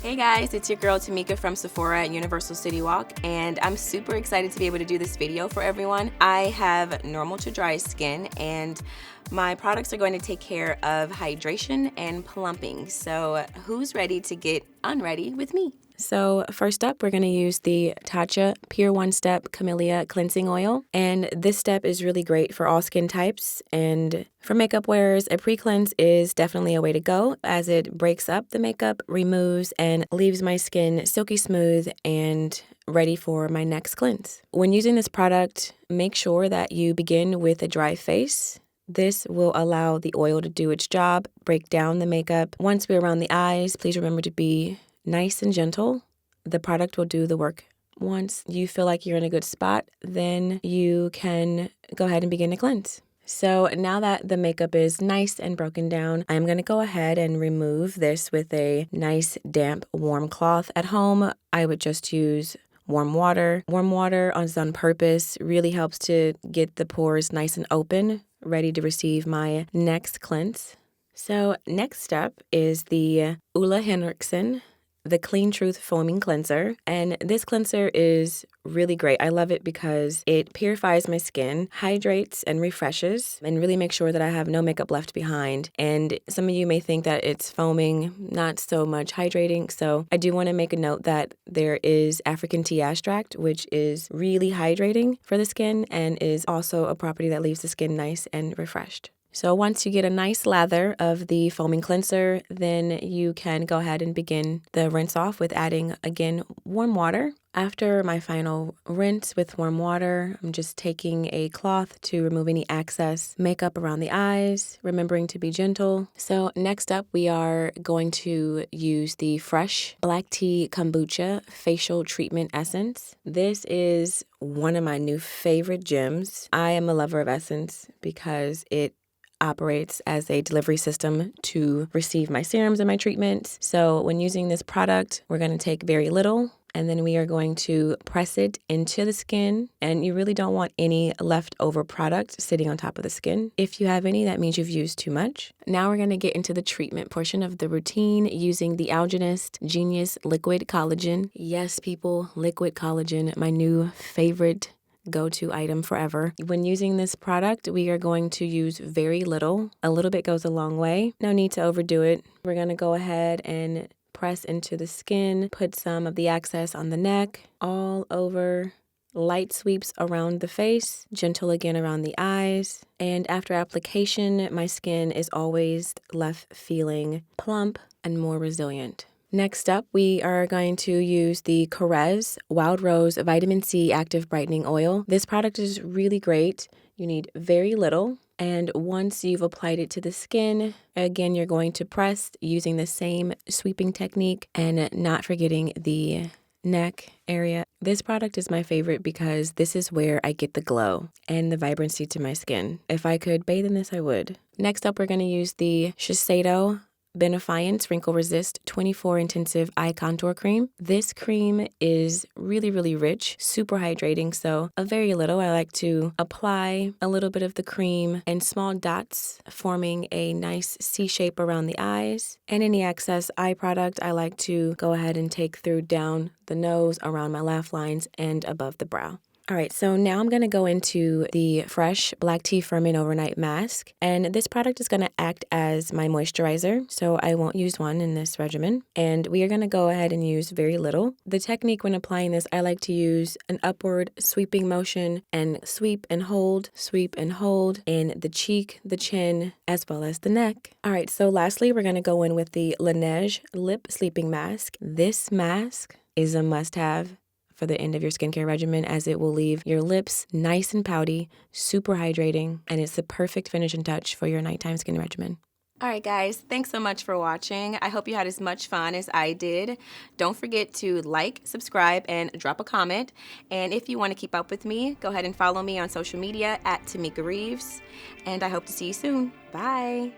Hey guys, it's your girl Tamika from Sephora at Universal City Walk, and I'm super excited to be able to do this video for everyone. I have normal to dry skin, and my products are going to take care of hydration and plumping. So who's ready to get unready with me? So first up, we're going to use the Tatcha Pure One Step Camellia Cleansing Oil. And this step is really great for all skin types. And for makeup wearers, a pre-cleanse is definitely a way to go, as it breaks up the makeup, removes, and leaves my skin silky smooth and ready for my next cleanse. When using this product, make sure that you begin with a dry face. This will allow the oil to do its job, break down the makeup. Once we're around the eyes, please remember to be nice and gentle. The product will do the work. Once you feel like you're in a good spot, then you can go ahead and begin to cleanse. So now that the makeup is nice and broken down, I'm going to go ahead and remove this with a nice, damp, warm cloth. At home, I would just use warm water. Warm water is on purpose, really helps to get the pores nice and open, ready to receive my next cleanse. So next up is the OLEHENRIKSEN, the Clean Truth Foaming Cleanser. And this cleanser is really great. I love it because it purifies my skin, hydrates and refreshes, and really makes sure that I have no makeup left behind. And some of you may think that it's foaming, not so much hydrating. So I do want to make a note that there is African tea extract, which is really hydrating for the skin and is also a property that leaves the skin nice and refreshed. So once you get a nice lather of the foaming cleanser, then you can go ahead and begin the rinse off with adding, again, warm water. After my final rinse with warm water, I'm just taking a cloth to remove any excess makeup around the eyes, remembering to be gentle. So next up, we are going to use the Fresh Black Tea Kombucha Facial Treatment Essence. This is one of my new favorite gems. I am a lover of Essence because it operates as a delivery system to receive my serums and my treatments. So when using this product, we're going to take very little, and then we are going to press it into the skin. And you really don't want any leftover product sitting on top of the skin. If you have any, that means you've used too much. Now we're going to get into the treatment portion of the routine using the Algenist Genius Liquid Collagen. Yes, people, liquid collagen, my new favorite go-to item forever. When using this product, we are going to use very little. A little bit goes a long way. No need to overdo it. We're going to go ahead and press into the skin, put some of the excess on the neck, all over, light sweeps around the face, gentle again around the eyes. And after application, my skin is always left feeling plump and more resilient. Next up, we are going to use the KORRES Wild Rose Vitamin C Active Brightening Oil. This product is really great. You need very little. And once you've applied it to the skin, again, you're going to press using the same sweeping technique and not forgetting the neck area. This product is my favorite because this is where I get the glow and the vibrancy to my skin. If I could bathe in this, I would. Next up, we're going to use the Shiseido BENEFIANCE Wrinkle Resist 24 Intensive Eye Contour Cream. This cream is really, really rich, super hydrating, so a very little. I like to apply a little bit of the cream in small dots, forming a nice C shape around the eyes. And any excess eye product, I like to go ahead and take through down the nose, around my laugh lines, and above the brow. All right, so now I'm going to go into the Fresh Black Tea Firming Overnight Mask. And this product is going to act as my moisturizer, so I won't use one in this regimen. And we are going to go ahead and use very little. The technique when applying this, I like to use an upward sweeping motion and sweep and hold in the cheek, the chin, as well as the neck. All right, so lastly, we're going to go in with the LANEIGE Lip Sleeping Mask. This mask is a must-have for the end of your skincare regimen, as it will leave your lips nice and pouty, super hydrating, and it's the perfect finishing touch for your nighttime skin regimen. All right, guys, thanks so much for watching. I hope you had as much fun as I did. Don't forget to like, subscribe, and drop a comment. And if you want to keep up with me, go ahead and follow me on social media at Tamika Reeves. And I hope to see you soon. Bye.